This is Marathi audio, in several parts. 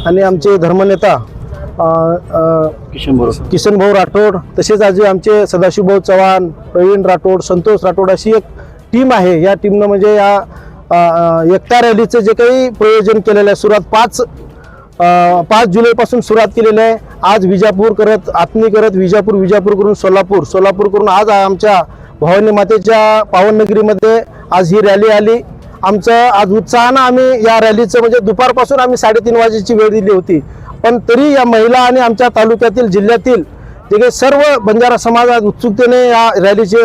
आणि आमचे धर्मनेता किशनभाऊ राठोड, तसेच आज आमचे सदाशिवभाऊ चव्हाण, प्रवीण राठोड, संतोष राठोड अशी एक टीम आहे. या टीमनं म्हणजे या एकता रॅलीचं जे काही प्रयोजन केलेलं आहे, सुरुवात 5 जुलैपासून सुरुवात केलेली आहे. आज विजापूर करत, आत्मी करत विजापूर करून सोलापूर करून आज आमच्या भवानी मातेच्या पावननगरीमध्ये आज ही रॅली आली. आमचं आज उत्साहानं आम्ही या रॅलीचं म्हणजे दुपारपासून आम्ही 3:30 वाजेची वेळ दिली होती, पण तरी या महिला आणि आमच्या तालुक्यातील जिल्ह्यातील जे काही सर्व बंजारा समाज आज उत्सुकतेने या रॅलीची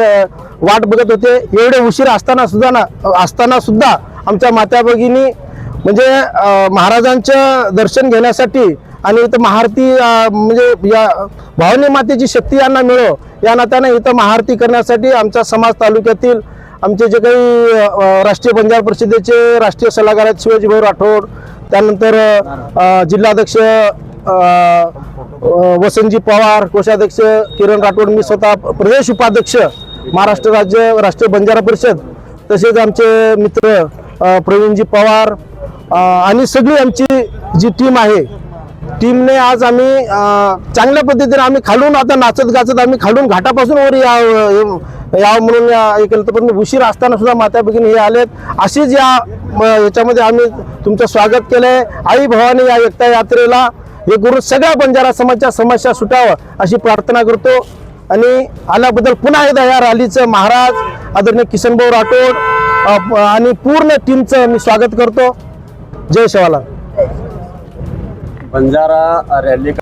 वाट बघत होते. एवढे उशीर असताना सुद्धा आमच्या माता भगिनी म्हणजे महाराजांचं दर्शन घेण्यासाठी आणि इथं महाआरती म्हणजे या भवानी मातेची शक्ती यांना मिळो या नात्याने इथं महाआरती करण्यासाठी आमचा समाज तालुक्यातील आमचे जे काही राष्ट्रीय बंजारा परिषदेचे राष्ट्रीय सल्लागार आहेत शिवाजीभाऊ राठोड, त्यानंतर जिल्हाध्यक्ष वसंतजी पवार, कोषाध्यक्ष किरण राठोड, मी स्वतः प्रदेश उपाध्यक्ष महाराष्ट्र राज्य राष्ट्रीय बंजारा परिषद, तसेच आमचे मित्र प्रवीणजी पवार आणि सगळी आमची जी टीम आहे, टीमने आज आम्ही चांगल्या पद्धतीने आम्ही खालून आता नाचत गाचत आम्ही खालून घाटापासून वर यावं म्हणून हे केलं. पण उशीर असताना सुद्धा माता भगिनी हे आलेत. अशीच याच्यामध्ये आम्ही तुमचं स्वागत केलंय. आई भवानी या एकता यात्रेला हे करून सगळ्या बंजारा समाजाच्या समस्या सुटावं अशी प्रार्थना करतो. आणि आल्याबद्दल पुन्हा एकदा या रॅलीचं महाराज आदरणीय किशनभाऊ राठोड आणि पूर्ण टीमचं मी स्वागत करतो. जय शिवालाल. बंजारा रैली